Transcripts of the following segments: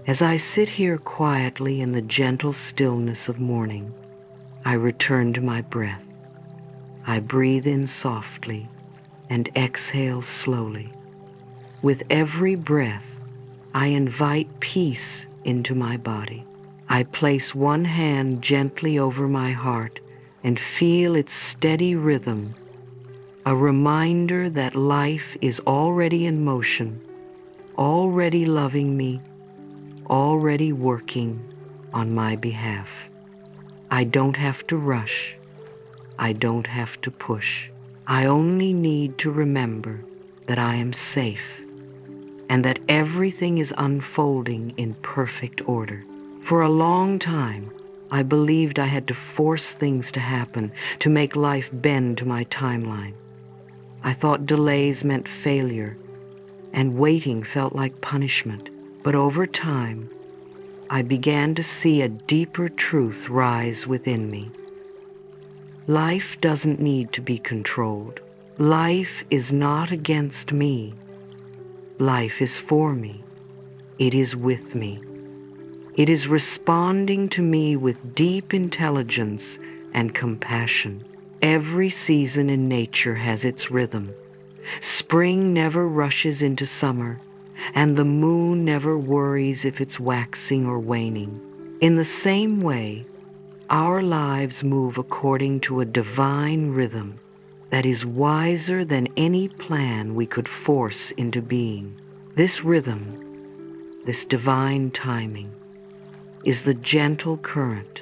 As I sit here quietly in the gentle stillness of morning, I return to my breath. I breathe in softly and exhale slowly. With every breath, I invite peace into my body. I place one hand gently over my heart and feel its steady rhythm, a reminder that life is already in motion, already loving me, already working on my behalf. I don't have to rush. I don't have to push. I only need to remember that I am safe and that everything is unfolding in perfect order. For a long time, I believed I had to force things to happen to make life bend to my timeline. I thought delays meant failure and waiting felt like punishment. But over time, I began to see a deeper truth rise within me. Life doesn't need to be controlled. Life is not against me. Life is for me. It is with me. It is responding to me with deep intelligence and compassion. Every season in nature has its rhythm. Spring never rushes into summer, and the moon never worries if it's waxing or waning. In the same way, our lives move according to a divine rhythm that is wiser than any plan we could force into being. This rhythm, this divine timing, is the gentle current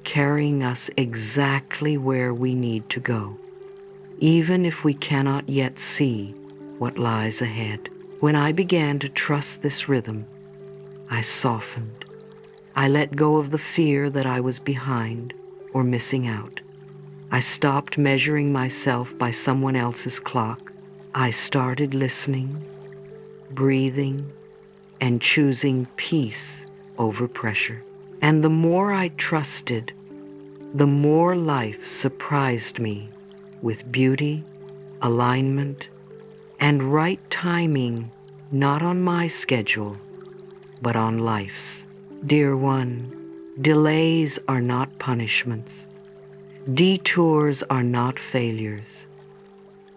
carrying us exactly where we need to go, even if we cannot yet see what lies ahead. When I began to trust this rhythm, I softened. I let go of the fear that I was behind or missing out. I stopped measuring myself by someone else's clock. I started listening, breathing, and choosing peace over pressure. And the more I trusted, the more life surprised me with beauty, alignment, and right timing, not on my schedule, but on life's. Dear one, delays are not punishments. Detours are not failures.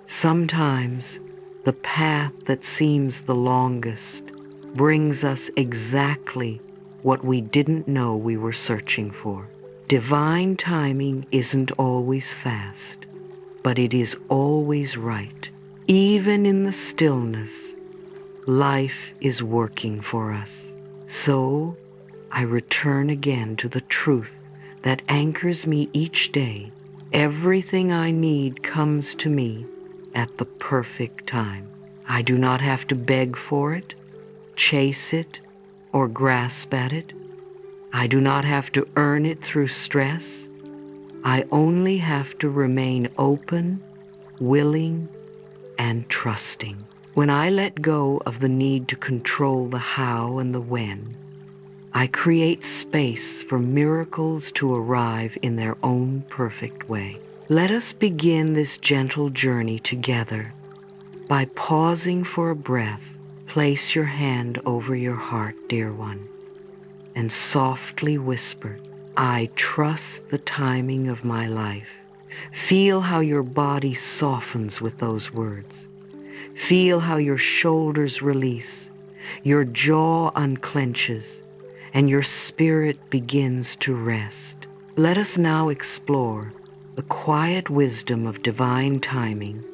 Sometimes the path that seems the longest brings us exactly what we didn't know we were searching for. Divine timing isn't always fast, but it is always right. Even in the stillness, life is working for us. So I return again to the truth that anchors me each day. Everything I need comes to me at the perfect time. I do not have to beg for it, chase it, or grasp at it. I do not have to earn it through stress. I only have to remain open, willing, and trusting. When I let go of the need to control the how and the when, I create space for miracles to arrive in their own perfect way. Let us begin this gentle journey together by pausing for a breath. Place your hand over your heart, dear one, and softly whisper, I trust the timing of my life. Feel how your body softens with those words. Feel how your shoulders release, your jaw unclenches, and your spirit begins to rest. Let us now explore the quiet wisdom of divine timing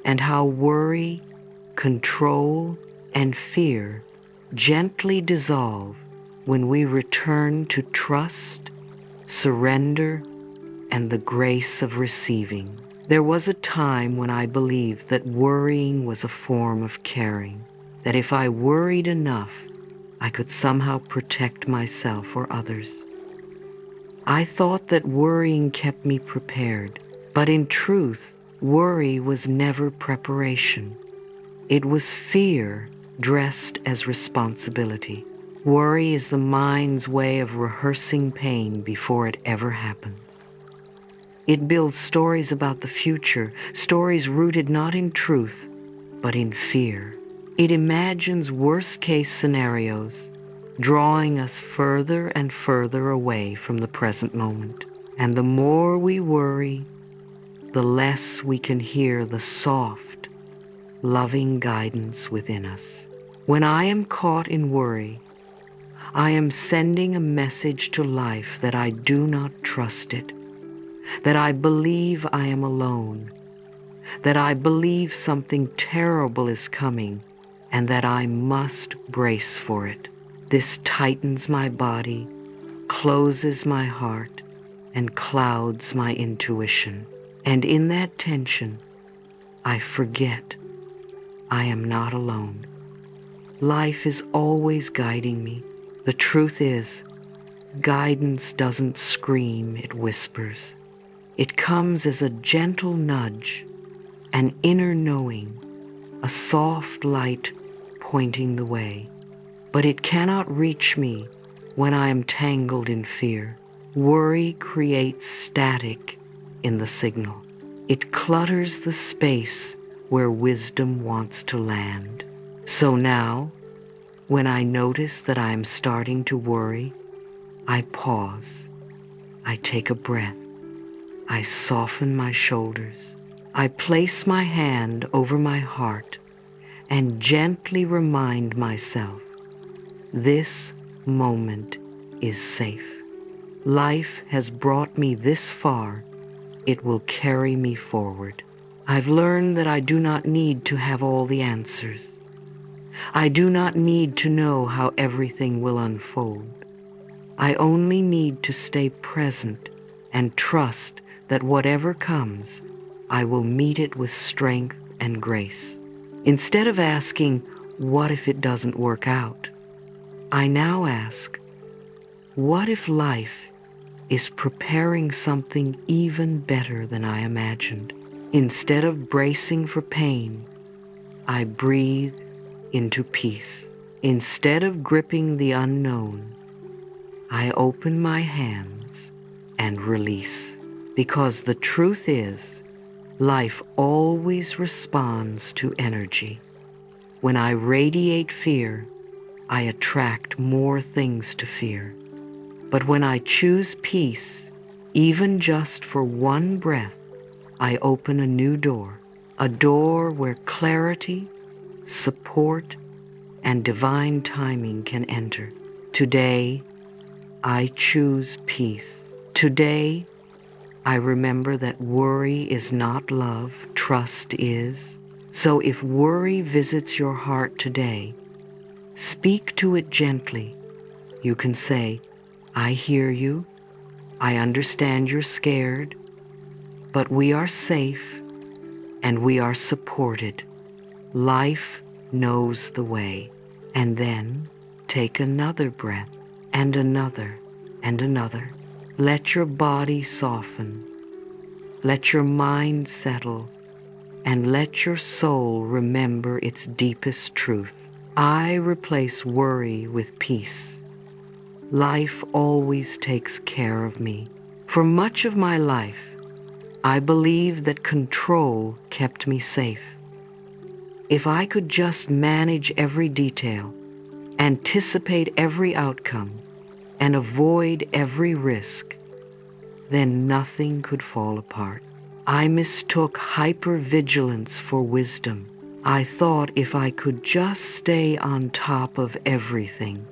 and how worry, control, and fear gently dissolve when we return to trust, surrender, and the grace of receiving. There was a time when I believed that worrying was a form of caring, that if I worried enough, I could somehow protect myself or others. I thought that worrying kept me prepared, but in truth, worry was never preparation. It was fear dressed as responsibility. Worry is the mind's way of rehearsing pain before it ever happens. It builds stories about the future, stories rooted not in truth, but in fear. It imagines worst-case scenarios drawing us further and further away from the present moment. And the more we worry, the less we can hear the soft, loving guidance within us. When I am caught in worry, I am sending a message to life that I do not trust it, that I believe I am alone, that I believe something terrible is coming, and that I must brace for it. This tightens my body, closes my heart, and clouds my intuition. And in that tension, I forget I am not alone. Life is always guiding me. The truth is, guidance doesn't scream, it whispers. It comes as a gentle nudge, an inner knowing, a soft light pointing the way. But it cannot reach me when I am tangled in fear. Worry creates static in the signal. It clutters the space where wisdom wants to land. So now, when I notice that I am starting to worry, I pause. I take a breath. I soften my shoulders. I place my hand over my heart and gently remind myself, this moment is safe. Life has brought me this far. It will carry me forward. I've learned that I do not need to have all the answers. I do not need to know how everything will unfold. I only need to stay present and trust that whatever comes, I will meet it with strength and grace. Instead of asking, what if it doesn't work out? I now ask, what if life is preparing something even better than I imagined? Instead of bracing for pain, I breathe into peace. Instead of gripping the unknown, I open my hands and release. Because the truth is, life always responds to energy. When I radiate fear, I attract more things to fear. But when I choose peace, even just for one breath, I open a new door, a door where clarity, support, and divine timing can enter. Today, I choose peace. Today, I remember that worry is not love, trust is. So if worry visits your heart today, speak to it gently. You can say, I hear you. I understand you're scared, but we are safe and we are supported. Life knows the way. And then take another breath and another and another. Let your body soften. Let your mind settle, and let your soul remember its deepest truth. I replace worry with peace. Life always takes care of me. For much of my life, I believed that control kept me safe. If I could just manage every detail, anticipate every outcome, and avoid every risk, then nothing could fall apart. I mistook hypervigilance for wisdom. I thought if I could just stay on top of everything,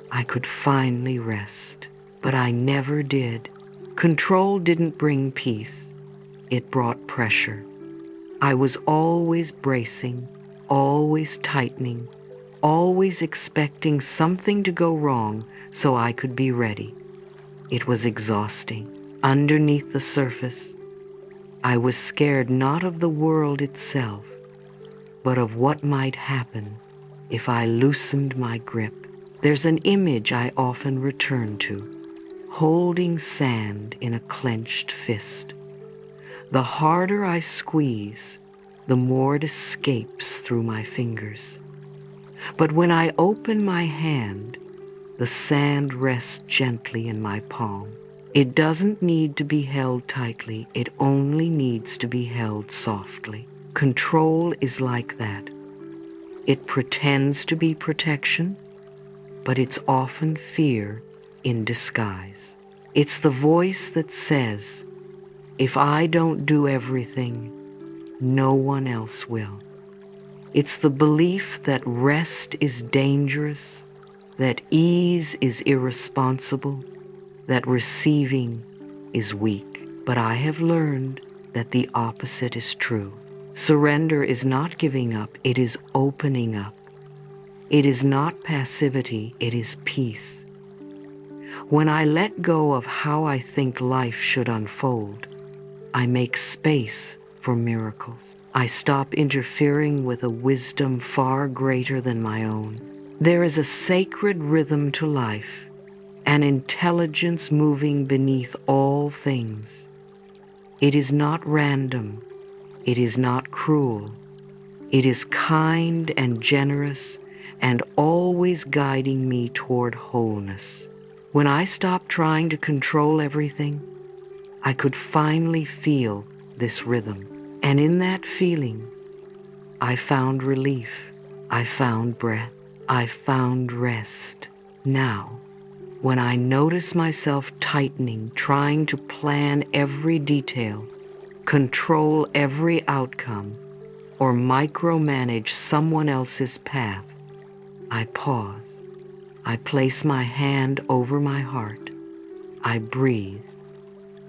I could finally rest. But I never did. Control didn't bring peace. It brought pressure. I was always bracing, always tightening, always expecting something to go wrong so I could be ready. It was exhausting. Underneath the surface, I was scared not of the world itself, but of what might happen if I loosened my grip. There's an image I often return to, holding sand in a clenched fist. The harder I squeeze, the more it escapes through my fingers. But when I open my hand, the sand rests gently in my palm. It doesn't need to be held tightly, it only needs to be held softly. Control is like that. It pretends to be protection, but it's often fear in disguise. It's the voice that says, if I don't do everything, no one else will. It's the belief that rest is dangerous, that ease is irresponsible, that receiving is weak. But I have learned that the opposite is true. Surrender is not giving up, it is opening up. It is not passivity, it is peace. When I let go of how I think life should unfold, I make space for miracles. I stop interfering with a wisdom far greater than my own. There is a sacred rhythm to life, an intelligence moving beneath all things. It is not random. It is not cruel. It is kind and generous and always guiding me toward wholeness. When I stopped trying to control everything, I could finally feel this rhythm. And in that feeling, I found relief. I found breath. I found rest. Now, when I notice myself tightening, trying to plan every detail, control every outcome, or micromanage someone else's path, I pause. I place my hand over my heart. I breathe,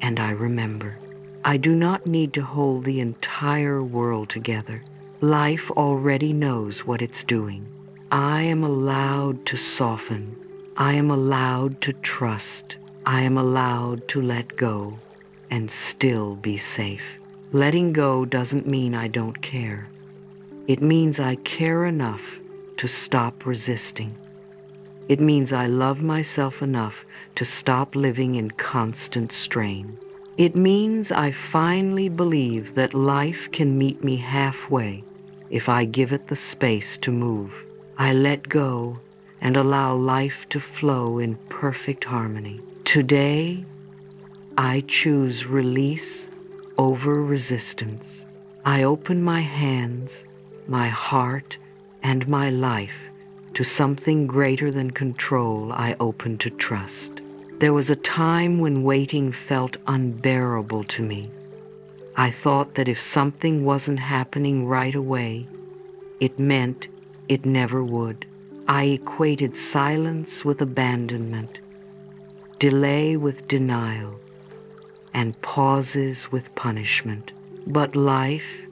and I remember. I do not need to hold the entire world together. Life already knows what it's doing. I am allowed to soften. I am allowed to trust. I am allowed to let go and still be safe. Letting go doesn't mean I don't care. It means I care enough to stop resisting. It means I love myself enough to stop living in constant strain. It means I finally believe that life can meet me halfway if I give it the space to move. I let go and allow life to flow in perfect harmony. Today, I choose release over resistance. I open my hands, my heart, and my life to something greater than control. I open to trust. There was a time when waiting felt unbearable to me. I thought that if something wasn't happening right away, it meant it never would. I equated silence with abandonment, delay with denial, and pauses with punishment. But life,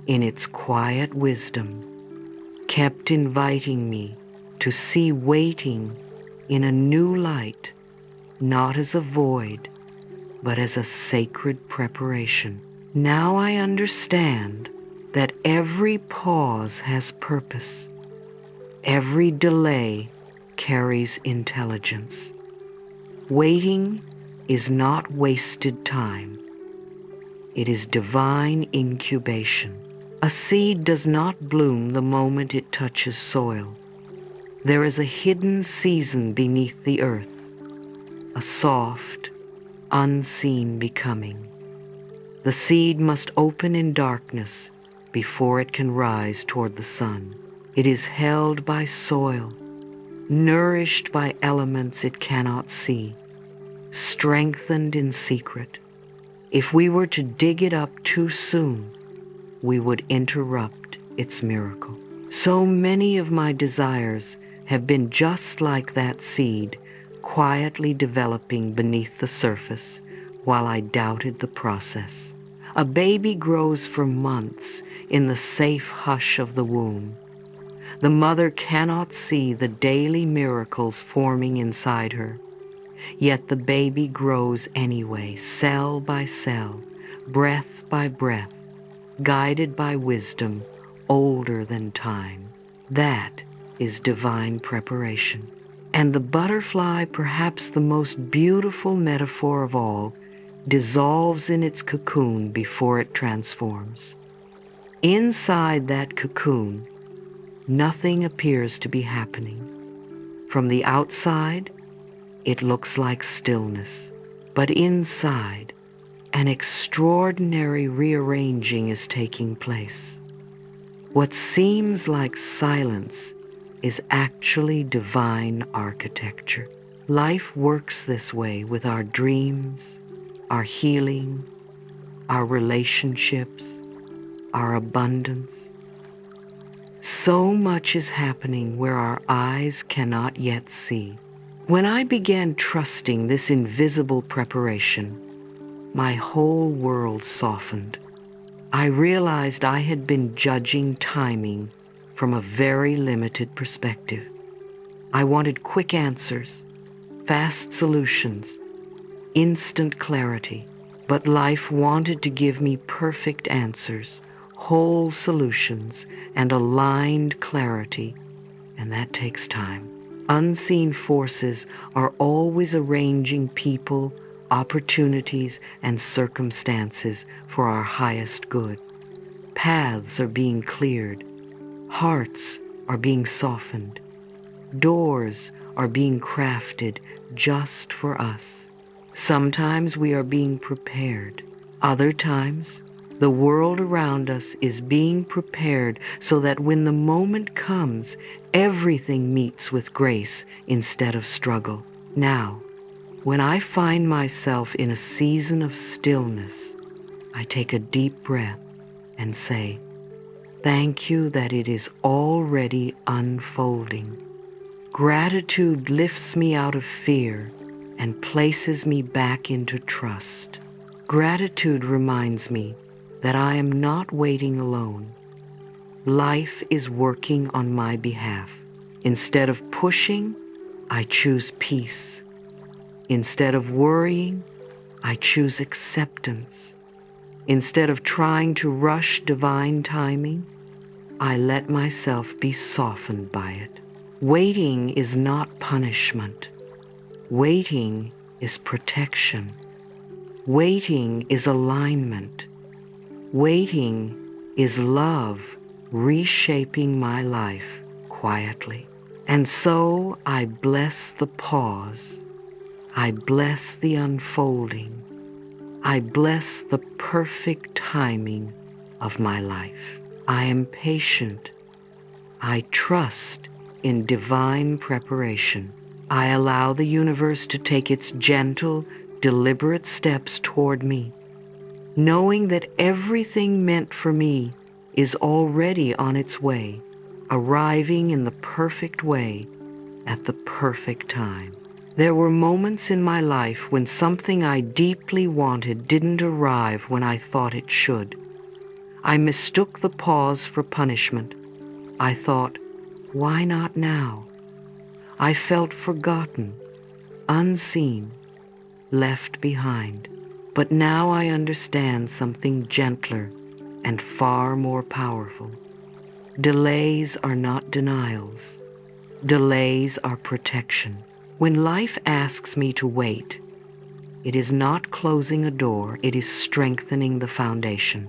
in its quiet wisdom, kept inviting me to see waiting in a new light, not as a void, but as a sacred preparation. Now I understand that every pause has purpose. Every delay carries intelligence. Waiting is not wasted time. It is divine incubation. A seed does not bloom the moment it touches soil. There is a hidden season beneath the earth, a soft, unseen becoming. The seed must open in darkness before it can rise toward the sun. It is held by soil, nourished by elements it cannot see, strengthened in secret. If we were to dig it up too soon, we would interrupt its miracle. So many of my desires have been just like that seed, quietly developing beneath the surface while I doubted the process. A baby grows for months in the safe hush of the womb. The mother cannot see the daily miracles forming inside her, yet the baby grows anyway, cell by cell, breath by breath, guided by wisdom older than time. That is divine preparation. And the butterfly, perhaps the most beautiful metaphor of all, dissolves in its cocoon before it transforms. Inside that cocoon, nothing appears to be happening. From the outside, it looks like stillness, but inside, an extraordinary rearranging is taking place. What seems like silence is actually divine architecture. Life works this way with our dreams, our healing, our relationships, our abundance. So much is happening where our eyes cannot yet see. When I began trusting this invisible preparation, my whole world softened. I realized I had been judging timing from a very limited perspective. I wanted quick answers, fast solutions, instant clarity, but life wanted to give me perfect answers, whole solutions, and aligned clarity, and that takes time. Unseen forces are always arranging people, opportunities, and circumstances for our highest good. Paths are being cleared. Hearts are being softened. Doors are being crafted just for us. Sometimes we are being prepared. Other times, the world around us is being prepared so that when the moment comes, everything meets with grace instead of struggle. Now, when I find myself in a season of stillness, I take a deep breath and say, "Thank you that it is already unfolding." Gratitude lifts me out of fear and places me back into trust. Gratitude reminds me that I am not waiting alone. Life is working on my behalf. Instead of pushing, I choose peace. Instead of worrying, I choose acceptance. Instead of trying to rush divine timing, I let myself be softened by it. Waiting is not punishment. Waiting is protection. Waiting is alignment. Waiting is love reshaping my life quietly. And so I bless the pause. I bless the unfolding. I bless the perfect timing of my life. I am patient. I trust in divine preparation. I allow the universe to take its gentle, deliberate steps toward me, knowing that everything meant for me is already on its way, arriving in the perfect way at the perfect time. There were moments in my life when something I deeply wanted didn't arrive when I thought it should. I mistook the pause for punishment. I thought, why not now? I felt forgotten, unseen, left behind. But now I understand something gentler and far more powerful. Delays are not denials. Delays are protection. When life asks me to wait, it is not closing a door, it is strengthening the foundation.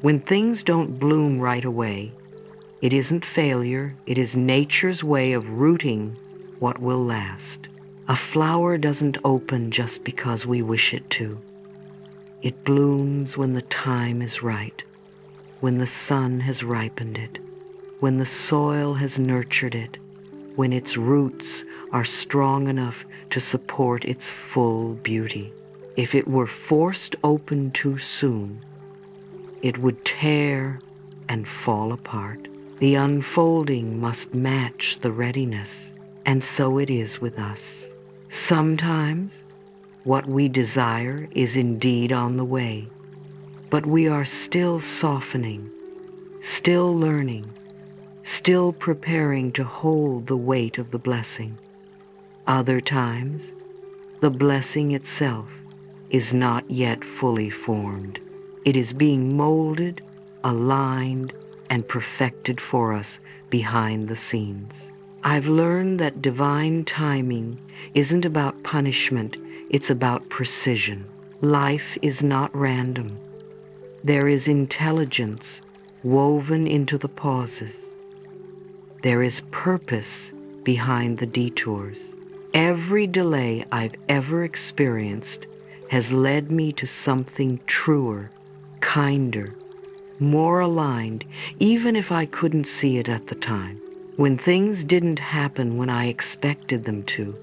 When things don't bloom right away, it isn't failure, it is nature's way of rooting what will last. A flower doesn't open just because we wish it to. It blooms when the time is right, when the sun has ripened it, when the soil has nurtured it, when its roots are strong enough to support its full beauty. If it were forced open too soon, it would tear and fall apart. The unfolding must match the readiness, and so it is with us. Sometimes what we desire is indeed on the way, but we are still softening, still learning, still preparing to hold the weight of the blessing. Other times, the blessing itself is not yet fully formed. It is being molded, aligned, and perfected for us behind the scenes. I've learned that divine timing isn't about punishment, it's about precision. Life is not random. There is intelligence woven into the pauses. There is purpose behind the detours. Every delay I've ever experienced has led me to something truer, kinder, more aligned, even if I couldn't see it at the time. When things didn't happen when I expected them to,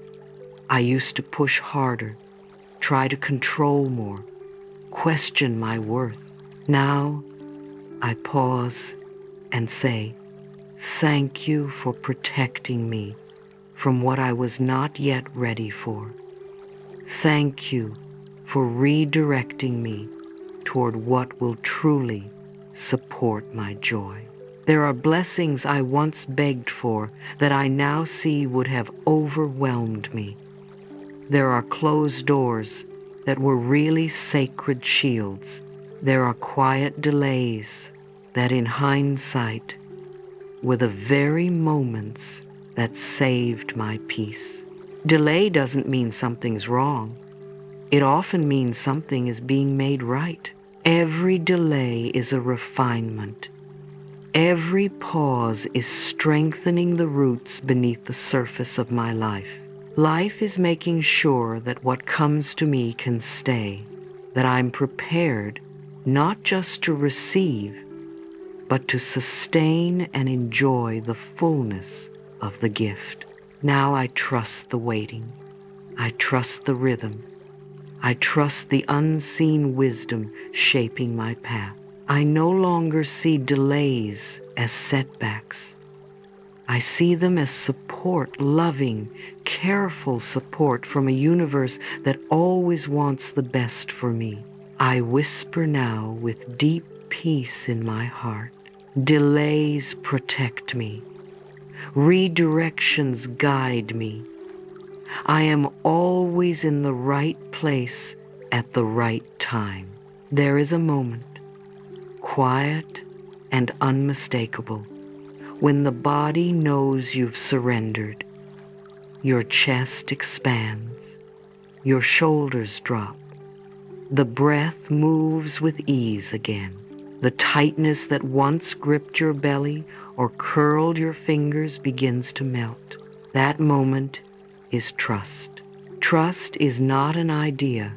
I used to push harder, try to control more, question my worth. Now, I pause and say, thank you for protecting me from what I was not yet ready for. Thank you for redirecting me toward what will truly support my joy. There are blessings I once begged for that I now see would have overwhelmed me. There are closed doors that were really sacred shields. There are quiet delays that in hindsight were the very moments that saved my peace. Delay doesn't mean something's wrong. It often means something is being made right. Every delay is a refinement. Every pause is strengthening the roots beneath the surface of my life. Life is making sure that what comes to me can stay, that I'm prepared not just to receive, but to sustain and enjoy the fullness of the gift. Now I trust the waiting. I trust the rhythm. I trust the unseen wisdom shaping my path. I no longer see delays as setbacks. I see them as support, loving, careful support from a universe that always wants the best for me. I whisper now with deep peace in my heart. Delays protect me. Redirections guide me. I am always in the right place at the right time. There is a moment, quiet and unmistakable, when the body knows you've surrendered. Your chest expands, your shoulders drop, the breath moves with ease again. The tightness that once gripped your belly or curled your fingers begins to melt. That moment is trust. Trust is not an idea.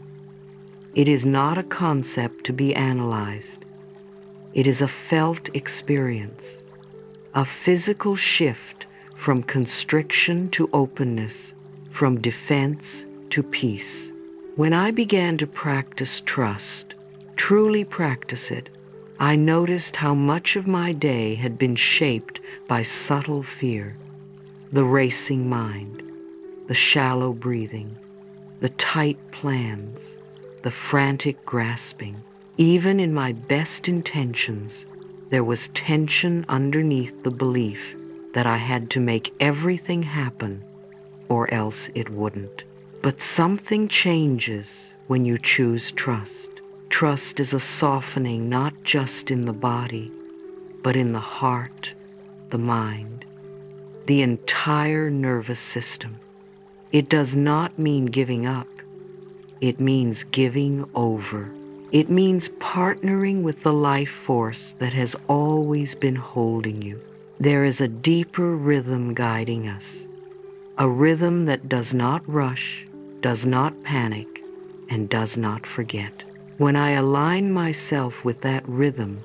It is not a concept to be analyzed. It is a felt experience, a physical shift from constriction to openness, from defense to peace. When I began to practice trust, truly practice it, I noticed how much of my day had been shaped by subtle fear, the racing mind, the shallow breathing, the tight plans, the frantic grasping. Even in my best intentions, there was tension underneath the belief that I had to make everything happen or else it wouldn't. But something changes when you choose trust. Trust is a softening not just in the body, but in the heart, the mind, the entire nervous system. It does not mean giving up. It means giving over. It means partnering with the life force that has always been holding you. There is a deeper rhythm guiding us, a rhythm that does not rush, does not panic, and does not forget. When I align myself with that rhythm,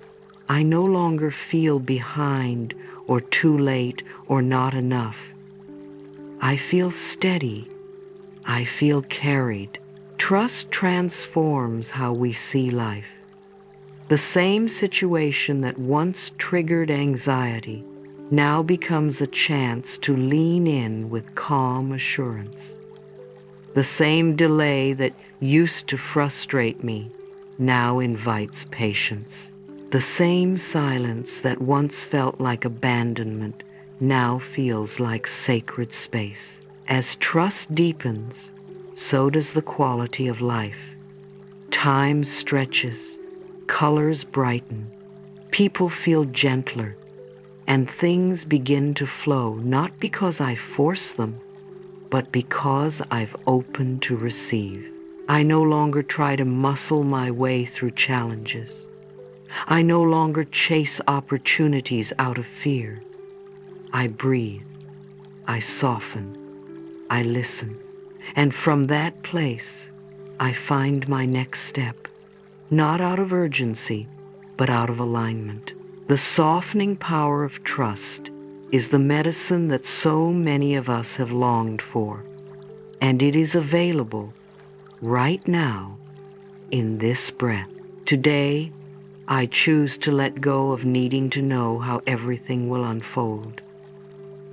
I no longer feel behind or too late or not enough. I feel steady. I feel carried. Trust transforms how we see life. The same situation that once triggered anxiety now becomes a chance to lean in with calm assurance. The same delay that used to frustrate me now invites patience. The same silence that once felt like abandonment now feels like sacred space. As trust deepens, so does the quality of life. Time stretches, colors brighten, people feel gentler, and things begin to flow not because I force them, but because I've opened to receive. I no longer try to muscle my way through challenges. I no longer chase opportunities out of fear. I breathe, I soften, I listen, and from that place, I find my next step, not out of urgency, but out of alignment. The softening power of trust is the medicine that so many of us have longed for, and it is available right now in this breath. Today, I choose to let go of needing to know how everything will unfold.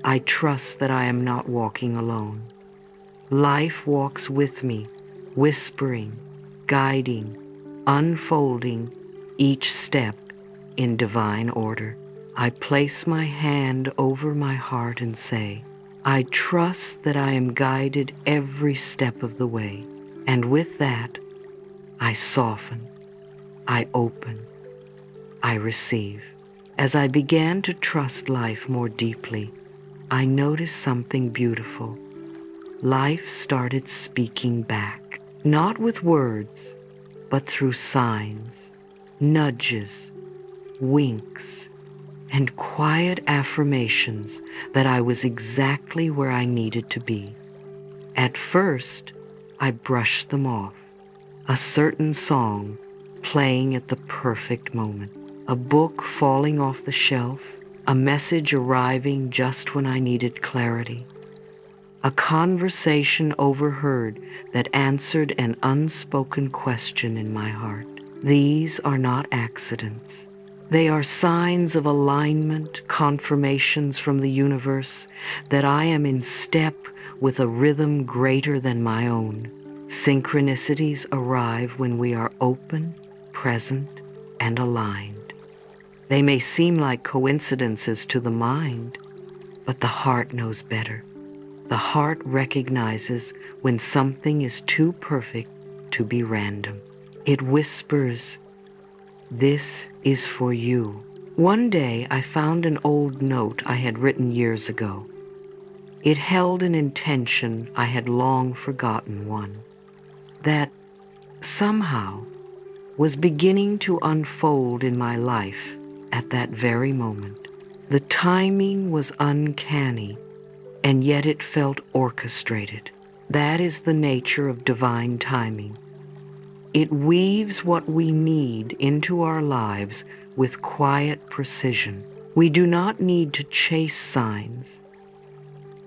I trust that I am not walking alone. Life walks with me, whispering, guiding, unfolding each step in divine order. I place my hand over my heart and say, I trust that I am guided every step of the way. And with that, I soften, I open, I receive. As I began to trust life more deeply, I noticed something beautiful. Life started speaking back, not with words, but through signs, nudges, winks, and quiet affirmations that I was exactly where I needed to be. At first, I brushed them off. A certain song playing at the perfect moment, a book falling off the shelf, a message arriving just when I needed clarity, a conversation overheard that answered an unspoken question in my heart. These are not accidents. They are signs of alignment, confirmations from the universe that I am in step with a rhythm greater than my own. Synchronicities arrive when we are open, present, and aligned. They may seem like coincidences to the mind, but the heart knows better. The heart recognizes when something is too perfect to be random. It whispers, "This is for you." One day I found an old note I had written years ago. It held an intention I had long forgotten, one that somehow was beginning to unfold in my life at that very moment. The timing was uncanny, and yet it felt orchestrated. That is the nature of divine timing. It weaves what we need into our lives with quiet precision. We do not need to chase signs.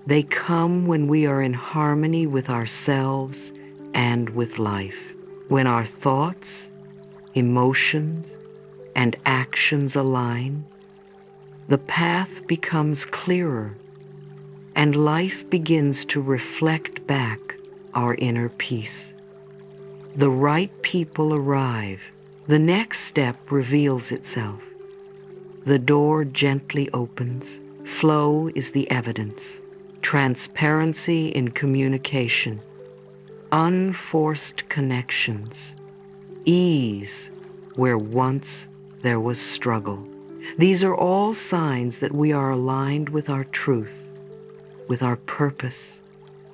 They come when we are in harmony with ourselves and with life. When our thoughts, emotions, and actions align, the path becomes clearer, and life begins to reflect back our inner peace. The right people arrive. The next step reveals itself. The door gently opens. Flow is the evidence. Transparency in communication. Unforced connections. Ease where once there was struggle. These are all signs that we are aligned with our truth, with our purpose,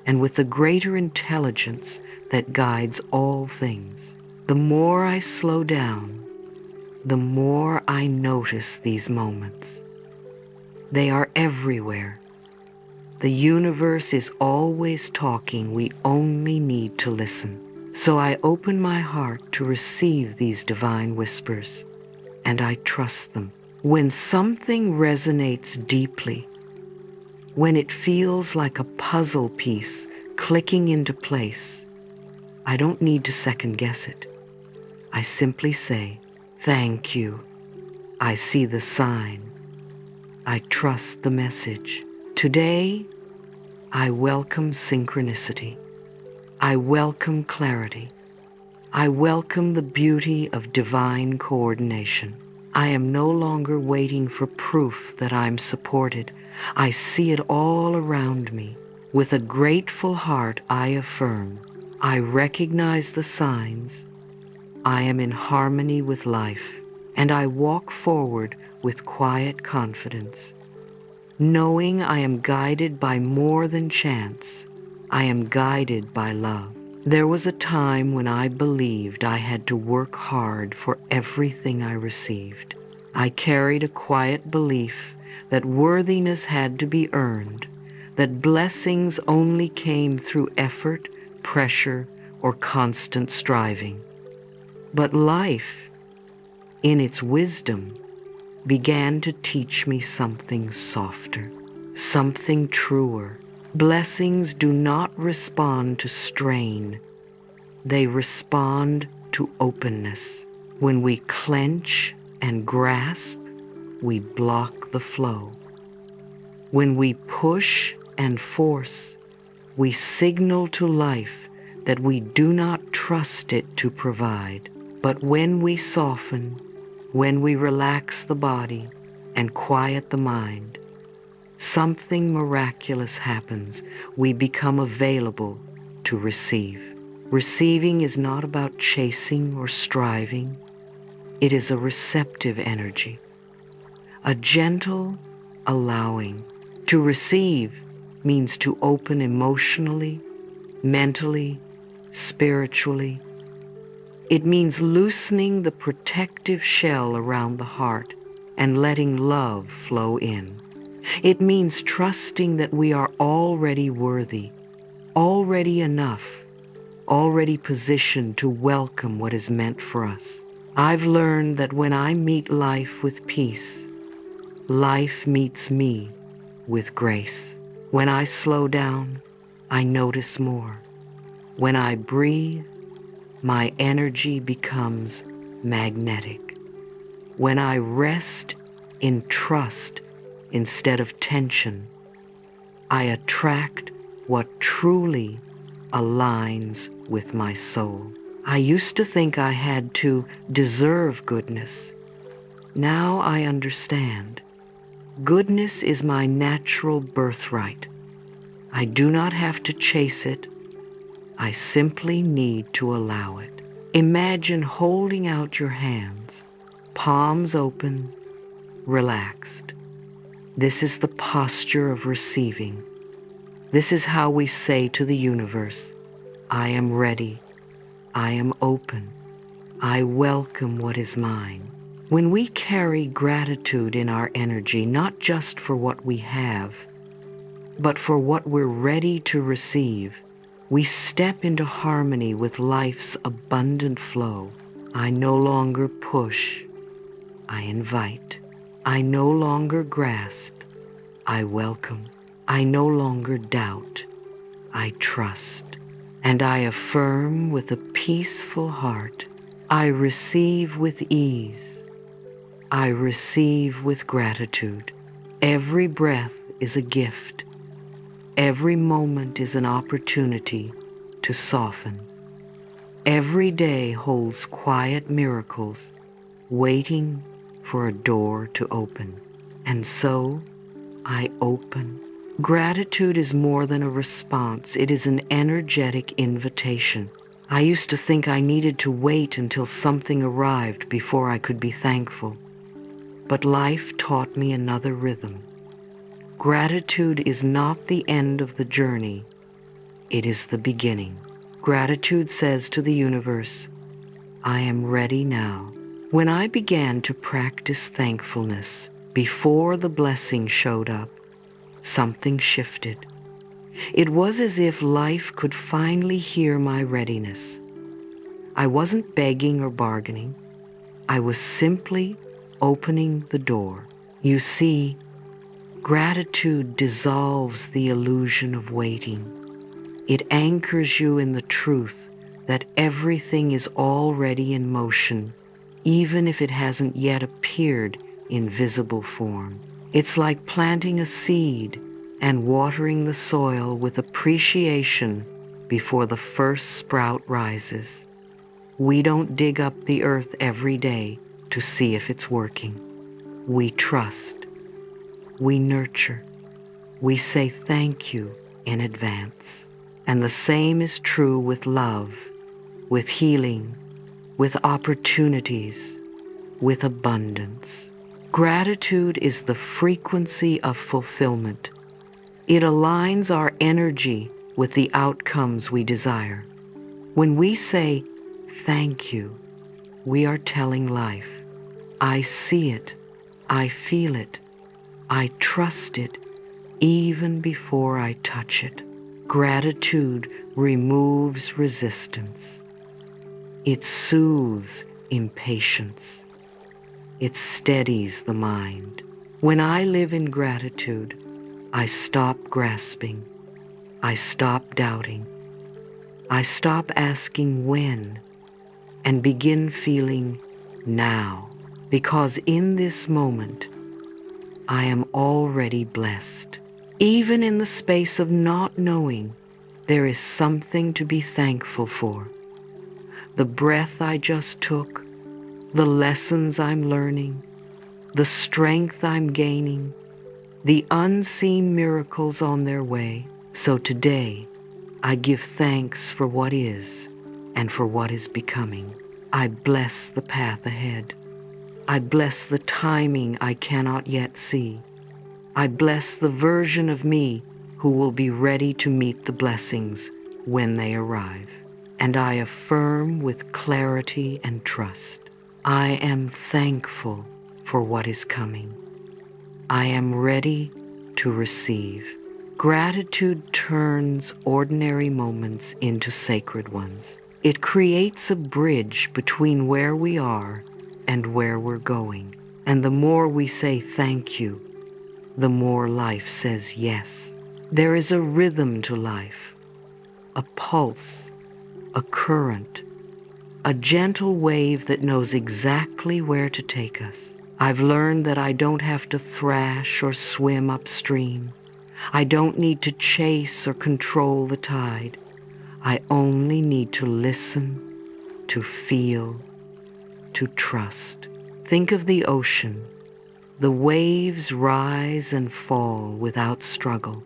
and with the greater intelligence that guides all things. The more I slow down, the more I notice these moments. They are everywhere. The universe is always talking. We only need to listen. So I open my heart to receive these divine whispers, and I trust them. When something resonates deeply, when it feels like a puzzle piece clicking into place, I don't need to second guess it. I simply say, "Thank you. I see the sign. I trust the message." Today, I welcome synchronicity. I welcome clarity. I welcome the beauty of divine coordination. I am no longer waiting for proof that I'm supported. I see it all around me. With a grateful heart, I affirm. I recognize the signs. I am in harmony with life, and I walk forward with quiet confidence, knowing I am guided by more than chance. I am guided by love. There was a time when I believed I had to work hard for everything I received. I carried a quiet belief that worthiness had to be earned, that blessings only came through effort, pressure, or constant striving. But life, in its wisdom, began to teach me something softer. something truer. Blessings do not respond to strain. They respond to openness. When we clench and grasp, we block the flow. When we push and force, we signal to life that we do not trust it to provide. But when we soften, when we relax the body and quiet the mind, something miraculous happens. We become available to receive. Receiving is not about chasing or striving. It is a receptive energy, a gentle allowing. To receive means to open emotionally, mentally, spiritually. It means loosening the protective shell around the heart and letting love flow in. It means trusting that we are already worthy, already enough, already positioned to welcome what is meant for us. I've learned that when I meet life with peace, life meets me with grace. When I slow down, I notice more. When I breathe, my energy becomes magnetic. When I rest in trust instead of tension, I attract what truly aligns with my soul. I used to think I had to deserve goodness. Now I understand. Goodness is my natural birthright. I do not have to chase it. I simply need to allow it. Imagine holding out your hands, palms open, relaxed. This is the posture of receiving. This is how we say to the universe, I am ready. I am open. I welcome what is mine. When we carry gratitude in our energy, not just for what we have, but for what we're ready to receive, we step into harmony with life's abundant flow. I no longer push. I invite. I no longer grasp. I welcome. I no longer doubt. I trust. And I affirm with a peaceful heart. I receive with ease. I receive with gratitude. Every breath is a gift. Every moment is an opportunity to soften. Every day holds quiet miracles waiting for a door to open. And so I open. Gratitude is more than a response. It is an energetic invitation. I used to think I needed to wait until something arrived before I could be thankful. But life taught me another rhythm. Gratitude is not the end of the journey. It is the beginning. Gratitude says to the universe, I am ready now. When I began to practice thankfulness before the blessing showed up, something shifted. It was as if life could finally hear my readiness. I wasn't begging or bargaining. I was simply opening the door. You see, gratitude dissolves the illusion of waiting. It anchors you in the truth that everything is already in motion, even if it hasn't yet appeared in visible form. It's like planting a seed and watering the soil with appreciation before the first sprout rises. We don't dig up the earth every day to see if it's working. We trust. We nurture. We say thank you in advance. And the same is true with love, with healing, with opportunities, with abundance. Gratitude is the frequency of fulfillment. It aligns our energy with the outcomes we desire. When we say thank you, we are telling life, I see it, I feel it, I trust it, even before I touch it. Gratitude removes resistance. It soothes impatience. It steadies the mind. When I live in gratitude, I stop grasping. I stop doubting. I stop asking when and begin feeling now, because in this moment I am already blessed. Even in the space of not knowing, there is something to be thankful for. The breath I just took, the lessons I'm learning, the strength I'm gaining, the unseen miracles on their way. So today, I give thanks for what is and for what is becoming. I bless the path ahead. I bless the timing I cannot yet see. I bless the version of me who will be ready to meet the blessings when they arrive. And I affirm with clarity and trust. I am thankful for what is coming. I am ready to receive. Gratitude turns ordinary moments into sacred ones. It creates a bridge between where we are and where we're going. And the more we say thank you, the more life says yes. There is a rhythm to life, a pulse, a current, a gentle wave that knows exactly where to take us. I've learned that I don't have to thrash or swim upstream. I don't need to chase or control the tide. I only need to listen, to feel, to trust. Think of the ocean. The waves rise and fall without struggle.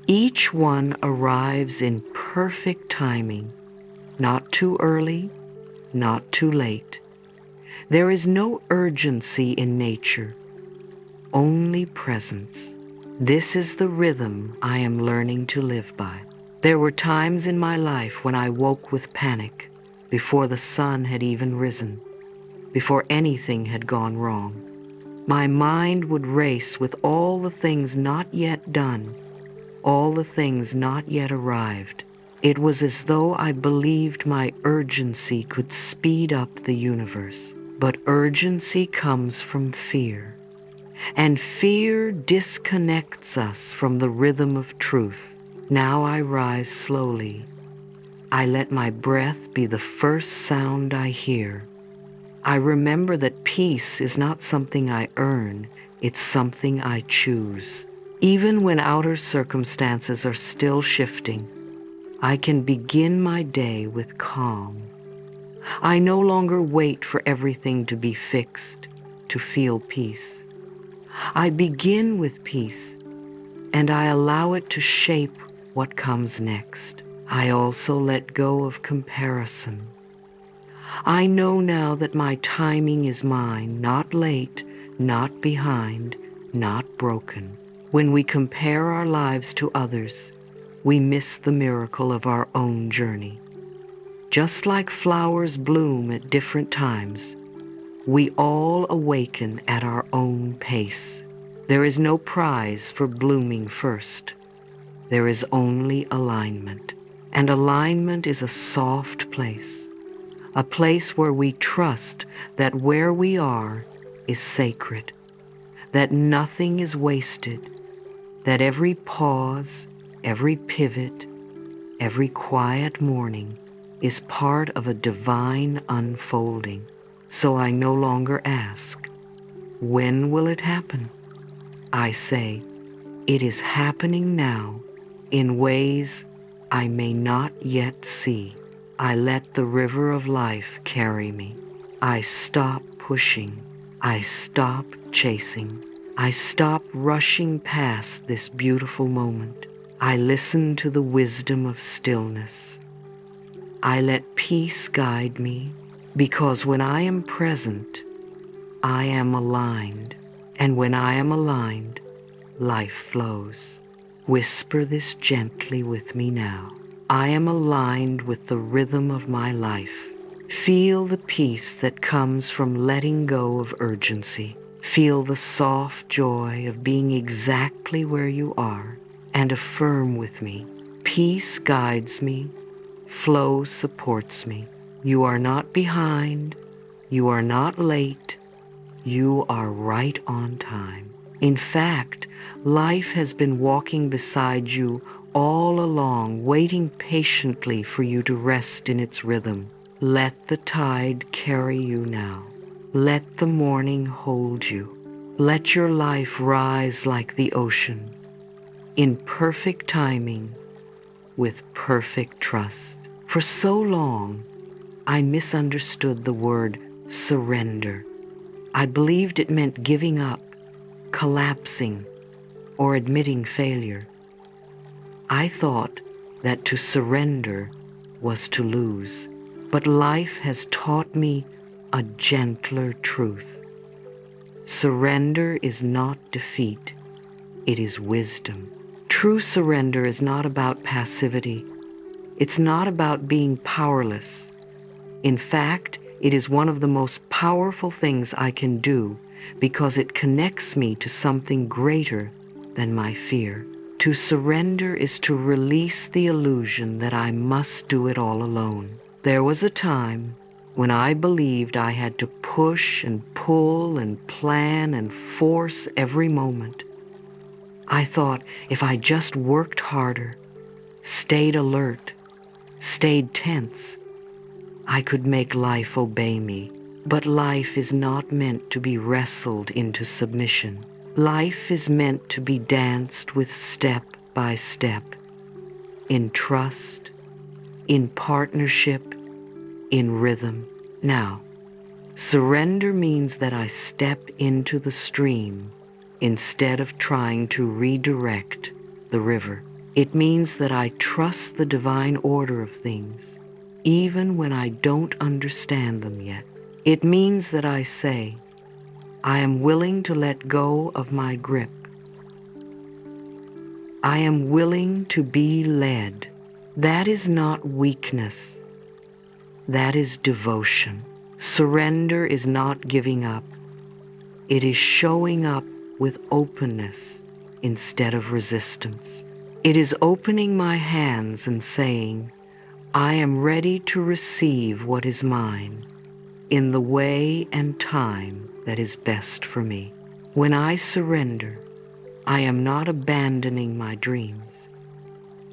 Each one arrives in perfect timing, not too early, not too late. There is no urgency in nature, only presence. This is the rhythm I am learning to live by. There were times in my life when I woke with panic before the sun had even risen, before anything had gone wrong. My mind would race with all the things not yet done, all the things not yet arrived. It was as though I believed my urgency could speed up the universe. But urgency comes from fear, and fear disconnects us from the rhythm of truth. Now I rise slowly. I let my breath be the first sound I hear. I remember that peace is not something I earn, it's something I choose. Even when outer circumstances are still shifting, I can begin my day with calm. I no longer wait for everything to be fixed to feel peace. I begin with peace, and I allow it to shape what comes next. I also let go of comparison. I know now that my timing is mine, not late, not behind, not broken. When we compare our lives to others, we miss the miracle of our own journey. Just like flowers bloom at different times, we all awaken at our own pace. There is no prize for blooming first. There is only alignment. And alignment is a soft place, a place where we trust that where we are is sacred, that nothing is wasted, that every pause, every pivot, every quiet morning is part of a divine unfolding. So I no longer ask, when will it happen? I say, it is happening now in ways I may not yet see. I let the river of life carry me. I stop pushing. I stop chasing. I stop rushing past this beautiful moment. I listen to the wisdom of stillness. I let peace guide me, because when I am present, I am aligned. And when I am aligned, life flows. Whisper this gently with me now. I am aligned with the rhythm of my life. Feel the peace that comes from letting go of urgency. Feel the soft joy of being exactly where you are, and affirm with me. Peace guides me. Flow supports me. You are not behind. You are not late. You are right on time. In fact, life has been walking beside you all along, waiting patiently for you to rest in its rhythm. Let the tide carry you now. Let the morning hold you. Let your life rise like the ocean, in perfect timing, with perfect trust. For so long, I misunderstood the word surrender. I believed it meant giving up, collapsing, or admitting failure. I thought that to surrender was to lose, but life has taught me a gentler truth. Surrender is not defeat, it is wisdom. True surrender is not about passivity. It's not about being powerless. In fact, it is one of the most powerful things I can do because it connects me to something greater than my fear. To surrender is to release the illusion that I must do it all alone. There was a time when I believed I had to push and pull and plan and force every moment. I thought if I just worked harder, stayed alert, stayed tense, I could make life obey me. But life is not meant to be wrestled into submission. Life is meant to be danced with step by step, in trust, in partnership, in rhythm. Now, surrender means that I step into the stream instead of trying to redirect the river. It means that I trust the divine order of things, even when I don't understand them yet. It means that I say, I am willing to let go of my grip. I am willing to be led. That is not weakness. That is devotion. Surrender is not giving up. It is showing up with openness instead of resistance. It is opening my hands and saying, I am ready to receive what is mine in the way and time that is best for me. When I surrender, I am not abandoning my dreams.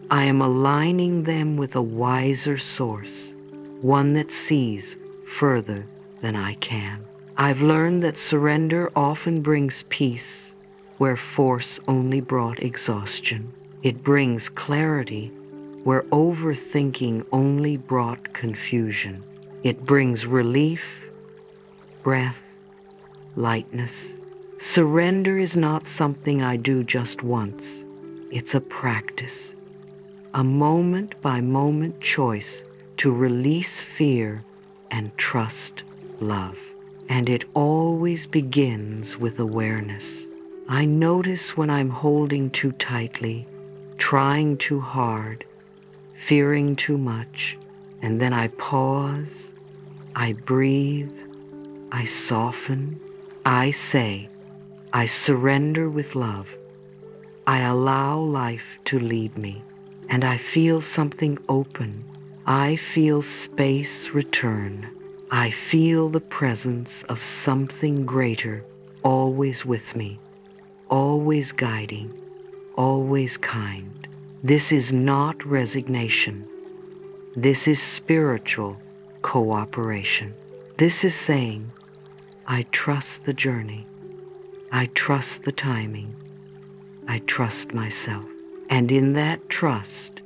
I am aligning them with a wiser source, one that sees further than I can. I've learned that surrender often brings peace where force only brought exhaustion. It brings clarity where overthinking only brought confusion. It brings relief, breath, lightness. Surrender is not something I do just once. It's a practice, a moment-by-moment choice to release fear and trust love. And it always begins with awareness. I notice when I'm holding too tightly, trying too hard, fearing too much, and then I pause, I breathe, I soften, I say, I surrender with love. I allow life to lead me, and I feel something open. I feel space return. I feel the presence of something greater always with me, always guiding, always kind. This is not resignation. This is spiritual cooperation. This is saying, I trust the journey. I trust the timing. I trust myself. And in that trust,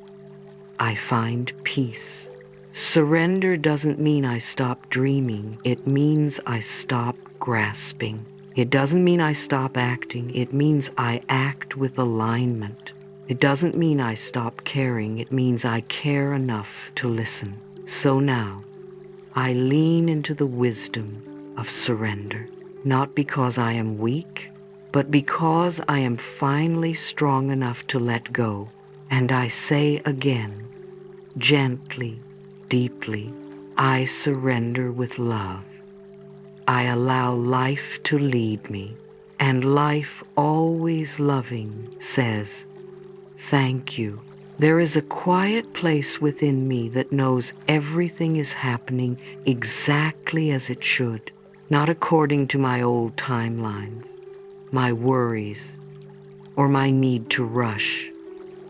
I find peace. Surrender doesn't mean I stop dreaming. It means I stop grasping. It doesn't mean I stop acting. It means I act with alignment. It doesn't mean I stop caring. It means I care enough to listen. So now, I lean into the wisdom of surrender, not because I am weak, but because I am finally strong enough to let go. And I say again, gently, deeply, I surrender with love. I allow life to lead me, and life, always loving, says, thank you. There is a quiet place within me that knows everything is happening exactly as it should, not according to my old timelines, my worries, or my need to rush,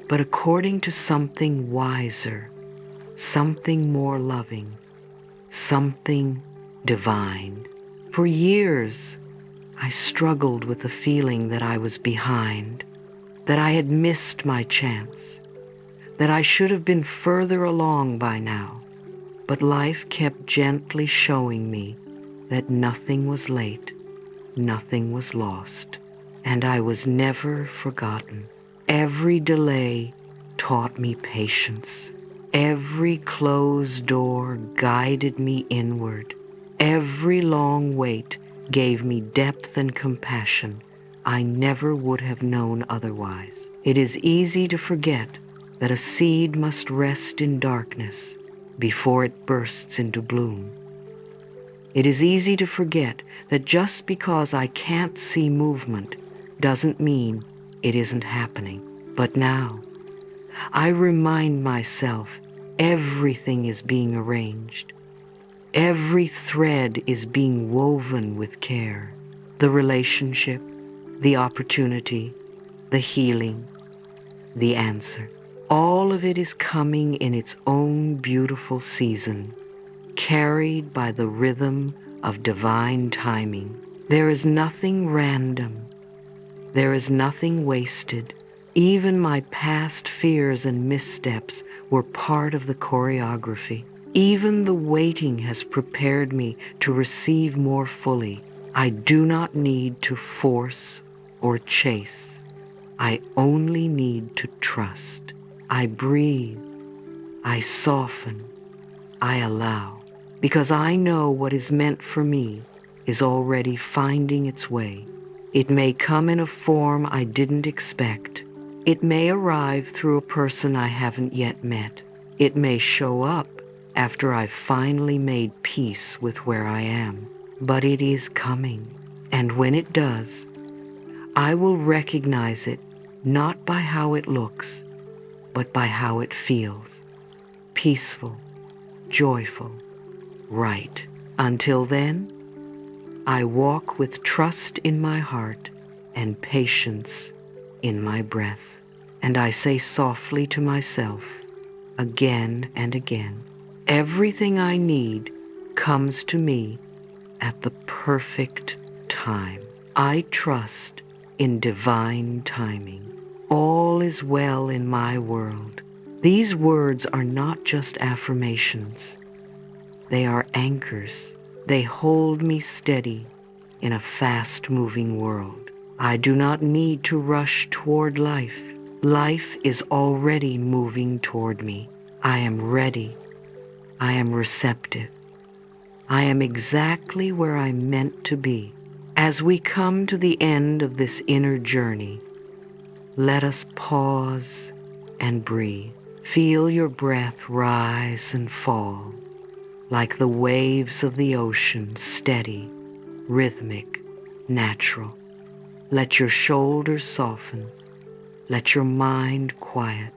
but according to something wiser, something more loving, something divine. For years, I struggled with the feeling that I was behind, that I had missed my chance, that I should have been further along by now. But life kept gently showing me that nothing was late, nothing was lost, and I was never forgotten. Every delay taught me patience. Every closed door guided me inward. Every long wait gave me depth and compassion I never would have known otherwise. It is easy to forget that a seed must rest in darkness before it bursts into bloom. It is easy to forget that just because I can't see movement doesn't mean it isn't happening. But now, I remind myself everything is being arranged. Every thread is being woven with care. The relationship, the opportunity, the healing, the answer. All of it is coming in its own beautiful season, carried by the rhythm of divine timing. There is nothing random. There is nothing wasted. Even my past fears and missteps were part of the choreography. Even the waiting has prepared me to receive more fully. I do not need to force or chase. I only need to trust. I breathe. I soften. I allow. Because I know what is meant for me is already finding its way. It may come in a form I didn't expect. It may arrive through a person I haven't yet met. It may show up after I've finally made peace with where I am. But it is coming, and when it does, I will recognize it not by how it looks, but by how it feels. Peaceful, joyful, right. Until then, I walk with trust in my heart and patience in my breath. And I say softly to myself, again and again, everything I need comes to me at the perfect time. I trust in divine timing. All is well in my world. These words are not just affirmations. They are anchors. They hold me steady in a fast-moving world. I do not need to rush toward life. Life is already moving toward me. I am ready. I am receptive. I am exactly where I'm meant to be. As we come to the end of this inner journey, let us pause and breathe. Feel your breath rise and fall, like the waves of the ocean, steady, rhythmic, natural. Let your shoulders soften. Let your mind quiet.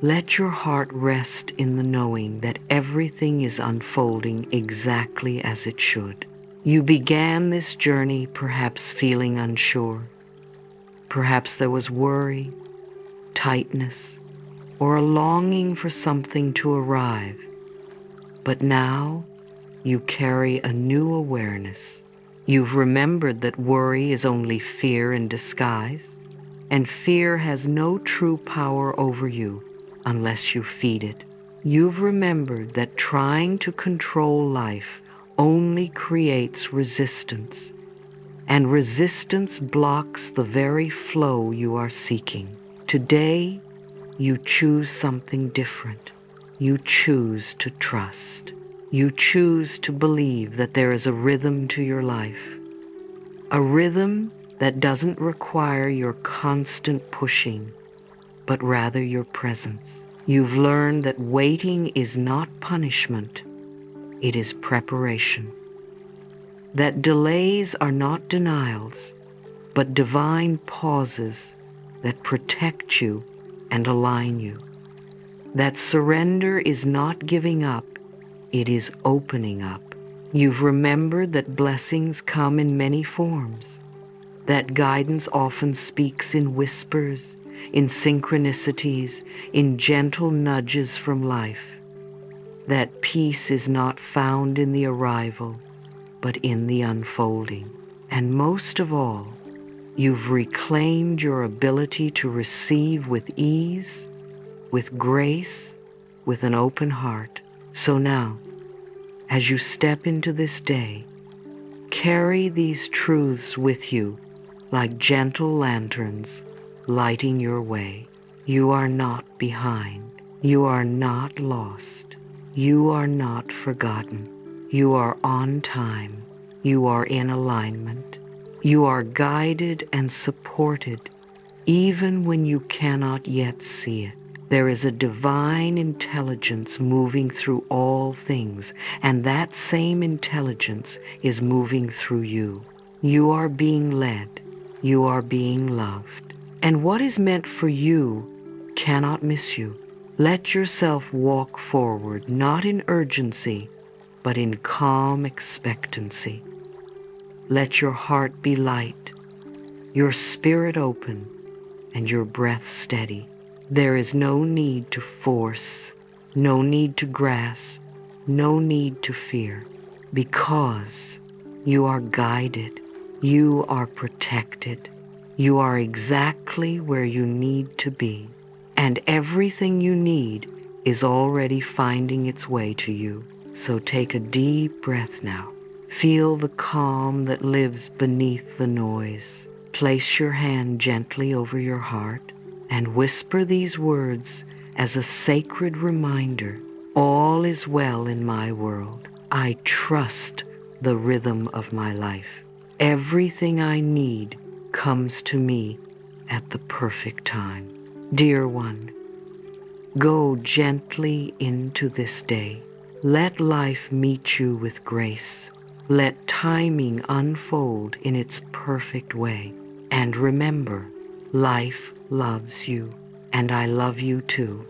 Let your heart rest in the knowing that everything is unfolding exactly as it should. You began this journey perhaps feeling unsure. Perhaps there was worry, tightness, or a longing for something to arrive. But now you carry a new awareness. You've remembered that worry is only fear in disguise, and fear has no true power over you unless you feed it. You've remembered that trying to control life only creates resistance, and resistance blocks the very flow you are seeking. Today, you choose something different. You choose to trust. You choose to believe that there is a rhythm to your life, a rhythm that doesn't require your constant pushing, but rather your presence. You've learned that waiting is not punishment, it is preparation. That delays are not denials, but divine pauses that protect you and align you. That surrender is not giving up, it is opening up. You've remembered that blessings come in many forms, That guidance often speaks in whispers, in synchronicities, in gentle nudges from life. That peace is not found in the arrival, but in the unfolding. And most of all, you've reclaimed your ability to receive with ease, with grace, with an open heart. So now, as you step into this day, carry these truths with you like gentle lanterns lighting your way. You are not behind. You are not lost. You are not forgotten. You are on time. You are in alignment. You are guided and supported even when you cannot yet see it. There is a divine intelligence moving through all things, and that same intelligence is moving through you. You are being led. You are being loved. And what is meant for you cannot miss you. Let yourself walk forward, not in urgency, but in calm expectancy. Let your heart be light, your spirit open, and your breath steady. There is no need to force, no need to grasp, no need to fear, because you are guided, you are protected, you are exactly where you need to be, and everything you need is already finding its way to you. So take a deep breath now. Feel the calm that lives beneath the noise. Place your hand gently over your heart and whisper these words as a sacred reminder. All is well in my world. I trust the rhythm of my life. Everything I need comes to me at the perfect time. Dear one, go gently into this day. Let life meet you with grace. Let timing unfold in its perfect way. And remember, life loves you, and I love you too.